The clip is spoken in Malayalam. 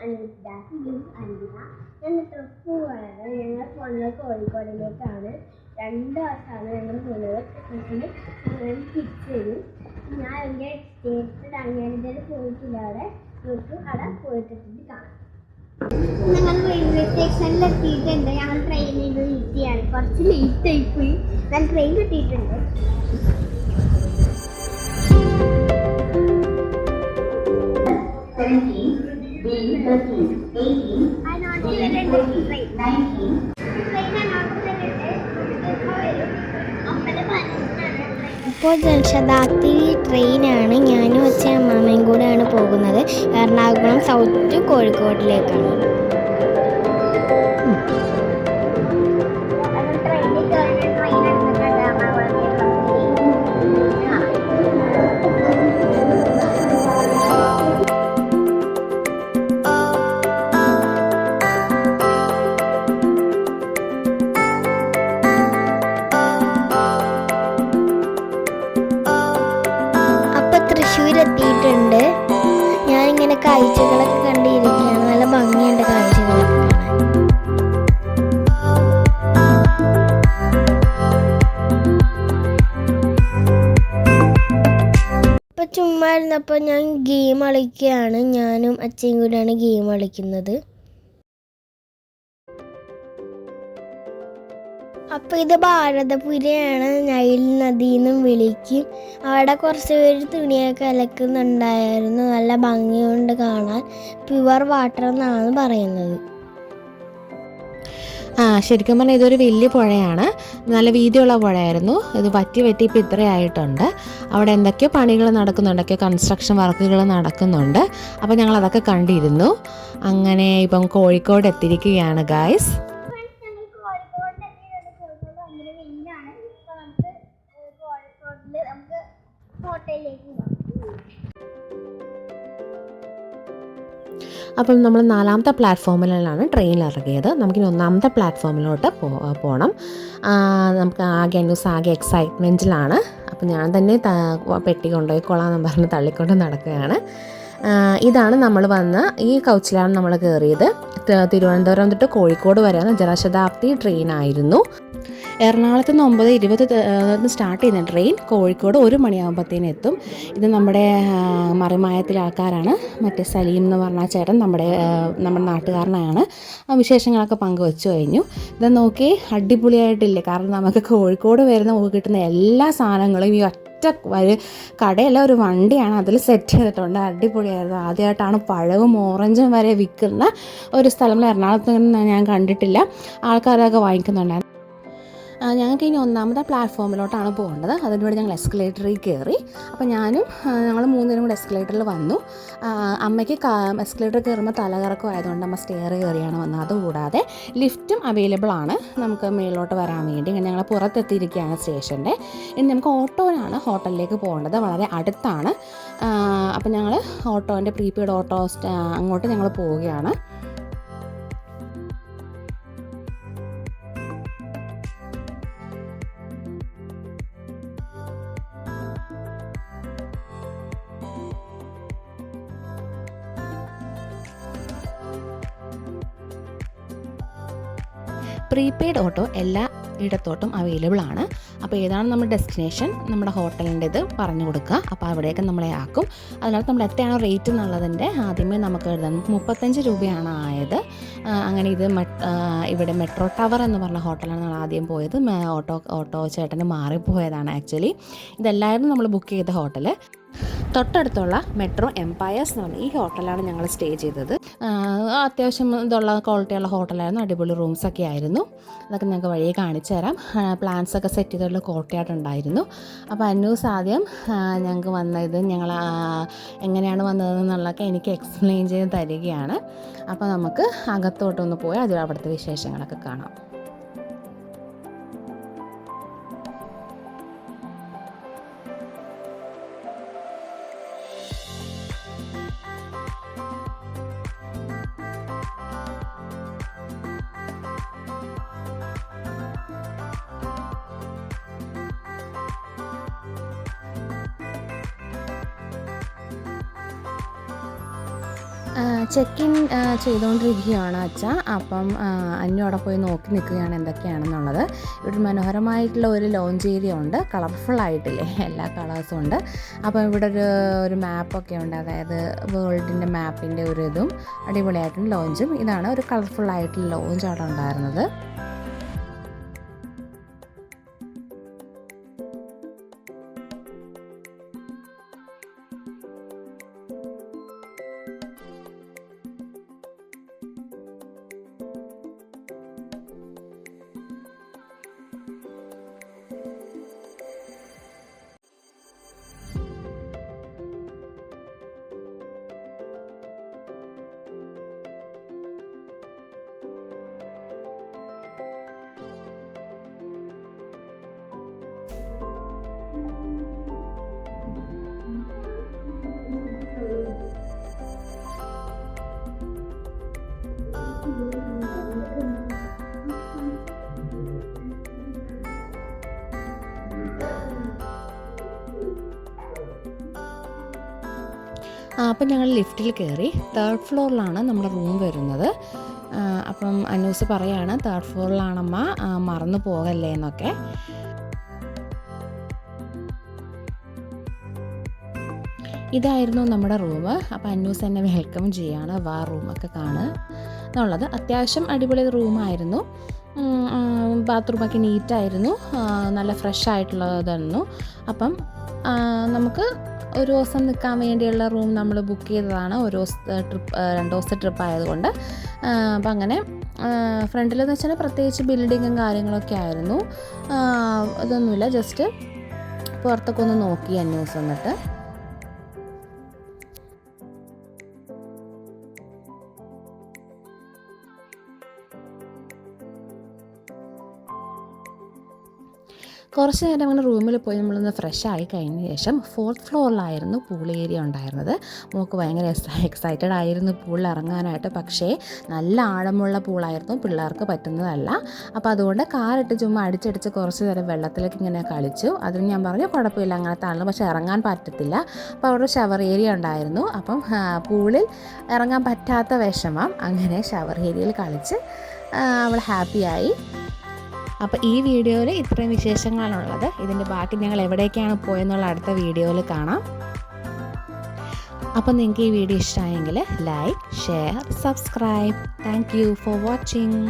അനിത, അനിത. ഞാൻ ട്രിപ്പ് പോവാണ്. ഞങ്ങൾ പോകുന്നത് കോഴിക്കോടിലേക്കാണ്. 2 ദിവസമാണ് ഞങ്ങൾ പോകുന്നത്. ക്രിസ്മസിന് ഞങ്ങൾ തിരിച്ചു വരും. ഞാൻ എൻ്റെ സ്റ്റേറ്റ് അങ്ങനത്തെ പോയിട്ടില്ല. അവിടെ പോയിട്ടിട്ട് കാണാം. ഞങ്ങൾ റെയിൽവേ സ്റ്റേഷനിൽ എത്തിയിട്ടുണ്ട്. ഞങ്ങൾ ട്രെയിനിൽ വെയിറ്റ് ചെയ്യാണ്. കുറച്ച് ലേറ്റ് ആയിപ്പോയി. ഞാൻ ട്രെയിൻ എത്തിയിട്ടുണ്ട്. ഇപ്പോൾ ജനശതാബ്ദി ട്രെയിനാണ്. ഞാനും അച്ഛൻ അമ്മാമ്മയും കൂടെയാണ് പോകുന്നത്. എറണാകുളം സൗത്ത് കോഴിക്കോടിലേക്കാണ്. എത്തിയിട്ടുണ്ട്. ഞാനിങ്ങനെ കാഴ്ചകളൊക്കെ കണ്ടിരിക്കുകയാണ്. നല്ല ഭംഗിയുണ്ട് കാഴ്ചകളൊക്കെ കാണാൻ. ഇപ്പം ചുമ്മാ ഇരുന്നപ്പോൾ ഞാൻ ഗെയിം കളിക്കുകയാണ്. ഞാനും അച്ഛയും കൂടെയാണ് ഗെയിം കളിക്കുന്നത്. അപ്പോൾ ഇത് ഭാരതപുരയാണ്. നൈൽ നദിയെന്നും വിളിക്കും. അവിടെ കുറച്ച് പേര് തുണിയൊക്കെ അലക്കുന്നുണ്ടായിരുന്നു. നല്ല ഭംഗിയുണ്ട് കാണാൻ. പ്യുവർ വാട്ടർ എന്നാണ് പറയുന്നത്. ശരിക്കും പറഞ്ഞാൽ ഇതൊരു വലിയ പുഴയാണ്. നല്ല വീതിയുള്ള പുഴയായിരുന്നു. ഇത് വറ്റി ഇപ്പോൾ ഇത്രയായിട്ടുണ്ട്. അവിടെ എന്തൊക്കെയോ പണികൾ നടക്കുന്നുണ്ട്, എന്തൊക്കെയോ കൺസ്ട്രക്ഷൻ വർക്കുകൾ നടക്കുന്നുണ്ട്. അപ്പോൾ ഞങ്ങളതൊക്കെ കണ്ടിരുന്നു. അങ്ങനെ ഇപ്പം കോഴിക്കോട് എത്തിയിരിക്കുകയാണ് ഗായ്സ്. അപ്പം നമ്മൾ 4ാമത്തെ പ്ലാറ്റ്ഫോമിലാണ് ട്രെയിനിൽ ഇറങ്ങിയത്. നമുക്കിനി 1ാമത്തെ പ്ലാറ്റ്ഫോമിലോട്ട് പോകണം. നമുക്ക് ആകെ എക്സൈറ്റ്മെൻറ്റിലാണ്. അപ്പം ഞാൻ തന്നെ പെട്ടി കൊണ്ടുപോയിക്കോളാമെന്ന് പറഞ്ഞ് തള്ളിക്കൊണ്ട് നടക്കുകയാണ്. ഇതാണ് നമ്മൾ വന്ന ഈ കൗച്ചിലാണ് നമ്മൾ കയറിയത്. തിരുവനന്തപുരം തൊട്ട് കോഴിക്കോട് വരെയാണ് ജനശതാബ്ദി ട്രെയിനായിരുന്നു. എറണാകുളത്ത് നിന്ന് 9:20 സ്റ്റാർട്ട് ചെയ്യുന്ന ട്രെയിൻ കോഴിക്കോട് 1 മണിയാകുമ്പോഴത്തേനും എത്തും. ഇത് നമ്മുടെ മറിമായത്തിലെ ആൾക്കാരാണ്. മറ്റേ സലീം എന്ന് പറഞ്ഞ ചേട്ടൻ നമ്മുടെ നാട്ടുകാരനാണ്. വിശേഷങ്ങളൊക്കെ പങ്കുവെച്ചു കഴിഞ്ഞു. ഇത് നോക്കി അടിപൊളിയായിട്ടില്ലേ? കാരണം നമുക്ക് കോഴിക്കോട് വരുന്ന കിട്ടുന്ന എല്ലാ സാധനങ്ങളും ഈ കടയല്ല, ഒരു വണ്ടിയാണ് അതിൽ സെറ്റ് ചെയ്തിട്ടുണ്ട്. അടിപൊളിയായിരുന്നു. ആദ്യമായിട്ടാണ് പഴവും ഓറഞ്ചും വരെ വിൽക്കുന്ന ഒരു സ്ഥലം എറണാകുളത്ത് ഞാൻ കണ്ടിട്ടില്ല. ആൾക്കാരൊക്കെ വാങ്ങിക്കുന്നുണ്ടായിരുന്നു. ഞങ്ങൾക്ക് ഇനി 1ാമത്തെ പ്ലാറ്റ്ഫോമിലോട്ടാണ് പോകേണ്ടത്. അതിനുവേണ്ടി ഞങ്ങൾ എസ്കലേറ്ററിൽ കയറി. അപ്പോൾ ഞങ്ങൾ 3 പേരും കൂടെ എസ്കലേറ്ററിൽ വന്നു. അമ്മയ്ക്ക് എസ്കലേറ്ററിൽ കയറുമ്പോൾ തലകറക്കം ആയതുകൊണ്ട് അമ്മ സ്റ്റെയർ കയറിയാണ് വന്നത്. അതുകൂടാതെ ലിഫ്റ്റും അവൈലബിൾ ആണ് നമുക്ക് മേളിലോട്ട് വരാൻ വേണ്ടി. ഇങ്ങനെ ഞങ്ങൾ പുറത്തെത്തിയിരിക്കുകയാണ് സ്റ്റേഷൻ്റെ. ഇനി നമുക്ക് ഓട്ടോനാണ് ഹോട്ടലിലേക്ക് പോകേണ്ടത്. വളരെ അടുത്താണ്. അപ്പോൾ ഞങ്ങൾ ഓട്ടോൻ്റെ പ്രീപെയ്ഡ് ഓട്ടോ അങ്ങോട്ട് ഞങ്ങൾ പോവുകയാണ്. പ്രീപെയ്ഡ് ഓട്ടോ എല്ലാ ഇടത്തോട്ടും അവൈലബിൾ ആണ്. അപ്പോൾ ഏതാണ് നമ്മുടെ ഡെസ്റ്റിനേഷൻ, നമ്മുടെ ഹോട്ടലിൻ്റെ ഇത് പറഞ്ഞു കൊടുക്കുക. അപ്പോൾ അവിടേക്ക് നമ്മളെ ആക്കും. അതിനകത്ത് നമ്മൾ എത്രയാണോ റേറ്റ് എന്നുള്ളതിൻ്റെ ആദ്യമേ നമുക്ക് എഴുതാം. 35 രൂപയാണ് ആയത്. അങ്ങനെ ഇത് ഇവിടെ മെട്രോ ടവർ എന്ന് പറഞ്ഞ ഹോട്ടലാണ് നമ്മൾ ആദ്യം പോയത്. ഓട്ടോ ചേട്ടന് മാറിപ്പോയതാണ് ആക്ച്വലി. ഇതെല്ലാവരും നമ്മൾ ബുക്ക് ചെയ്ത ഹോട്ടൽ. തൊട്ടടുത്തുള്ള മെട്രോ എംപയേഴ്സ് എന്ന് പറഞ്ഞ ഈ ഹോട്ടലാണ് ഞങ്ങൾ സ്റ്റേ ചെയ്തത്. അത്യാവശ്യം ഇതുള്ള ക്വാളിറ്റിയുള്ള ഹോട്ടലായിരുന്നു. അടിപൊളി റൂംസൊക്കെ ആയിരുന്നു. അതൊക്കെ ഞങ്ങൾക്ക് വഴിയെ കാണിച്ചു തരാം. പ്ലാൻസൊക്കെ സെറ്റ് ചെയ്തിട്ടുള്ള കോർട്ട്യാർഡുണ്ടായിരുന്നു. അപ്പോൾ അന്നൂസ് ആദ്യം ഞങ്ങൾക്ക് വന്നത് ഞങ്ങൾ എങ്ങനെയാണ് വന്നതെന്നുള്ളതൊക്കെ എനിക്ക് എക്സ്പ്ലെയിൻ ചെയ്ത് തരികയാണ്. അപ്പോൾ നമുക്ക് അകത്തോട്ടൊന്ന് പോയി അവിടുത്തെ വിശേഷങ്ങളൊക്കെ കാണാം. ചെക്ക് ഇൻ ചെയ്തുകൊണ്ടിരിക്കുകയാണ് അച്ഛ. അപ്പം അന്നു അവിടെ പോയി നോക്കി നിൽക്കുകയാണ് എന്തൊക്കെയാണെന്നുള്ളത്. ഇവിടെ മനോഹരമായിട്ടുള്ള ഒരു ലോഞ്ച് ഏരിയ ഉണ്ട്, കളർഫുള്ളായിട്ടില്ലേ, എല്ലാ കളേഴ്സും ഉണ്ട്. അപ്പം ഇവിടെ ഒരു മാപ്പൊക്കെ ഉണ്ട്, അതായത് വേൾഡിൻ്റെ മാപ്പിൻ്റെ ഒരു ഇതും അടിപൊളിയായിട്ടും ലോഞ്ചും. ഇതാണ് ഒരു കളർഫുള്ളായിട്ടുള്ള ലോഞ്ച് അവിടെ ഉണ്ടായിരുന്നത്. അപ്പം ഞങ്ങൾ ലിഫ്റ്റിൽ കയറി. 3rd ഫ്ലോറിലാണ് നമ്മുടെ റൂം വരുന്നത്. അപ്പം അനൂസ് പറയാണ് 3rd ഫ്ലോറിലാണമ്മ, മറന്നു പോകല്ലേ എന്നൊക്കെ. ഇതായിരുന്നു നമ്മുടെ റൂം. അപ്പോൾ അന്നൂസ് എന്നെ വെൽക്കം ചെയ്യാണ്, വാ റൂമൊക്കെ കാണുക എന്നുള്ളത്. അത്യാവശ്യം അടിപൊളി റൂമായിരുന്നു. ബാത്റൂമൊക്കെ നീറ്റായിരുന്നു, നല്ല ഫ്രഷ് ആയിട്ടുള്ളതായിരുന്നു. അപ്പം നമുക്ക് ഒരു ദിവസം നിൽക്കാൻ വേണ്ടിയുള്ള റൂം നമ്മൾ ബുക്ക് ചെയ്തതാണ്. ഒരു ദിവസത്തെ ട്രിപ്പ്, 2 ദിവസത്തെ ട്രിപ്പ് ആയതുകൊണ്ട്. അപ്പം അങ്ങനെ ഫ്രണ്ടിലെന്ന് വെച്ചാൽ പ്രത്യേകിച്ച് ബിൽഡിങ്ങും കാര്യങ്ങളൊക്കെ ആയിരുന്നു. ഇതൊന്നുമില്ല, ജസ്റ്റ് പുറത്തൊക്കെ ഒന്ന് നോക്കി അന്വേഷിച്ച് വന്നിട്ട്. കുറച്ച് നേരം അങ്ങനെ റൂമിൽ പോയി നമ്മളൊന്ന് ഫ്രഷ് ആയി കഴിഞ്ഞ ശേഷം 4th ഫ്ലോറിലായിരുന്നു പൂൾ ഏരിയ ഉണ്ടായിരുന്നത്. മോൾക്ക് ഭയങ്കര എക്സൈറ്റഡ് ആയിരുന്നു പൂളിൽ ഇറങ്ങാനായിട്ട്. പക്ഷേ നല്ല ആഴമുള്ള പൂളായിരുന്നു, പിള്ളേർക്ക് പറ്റുന്നതല്ല. അപ്പോൾ അതുകൊണ്ട് കാറിട്ട് ചുമ്മാ അടിച്ചടിച്ച് കുറച്ച് നേരം വെള്ളത്തിലേക്ക് ഇങ്ങനെ കളിച്ചു. അതിന് ഞാൻ പറഞ്ഞു കുഴപ്പമില്ല, അങ്ങനത്തെ ആളുകൾ, പക്ഷേ ഇറങ്ങാൻ പറ്റത്തില്ല. അപ്പോൾ അവിടെ ഷവർ ഏരിയ ഉണ്ടായിരുന്നു. അപ്പം പൂളിൽ ഇറങ്ങാൻ പറ്റാത്ത വിഷമം, അങ്ങനെ ഷവർ ഏരിയയിൽ കളിച്ച് അവൾ ഹാപ്പിയായി. അപ്പോൾ ഈ വീഡിയോയിൽ ഇത്രയും വിശേഷങ്ങളാണുള്ളത്. ഇതിൻ്റെ ബാക്കി ഞങ്ങൾ എവിടേക്കാണ് പോയെന്നുള്ള അടുത്ത വീഡിയോയിൽ കാണാം. അപ്പോൾ നിങ്ങൾക്ക് ഈ വീഡിയോ ഇഷ്ടമായെങ്കിൽ like, share, subscribe. Thank you for watching.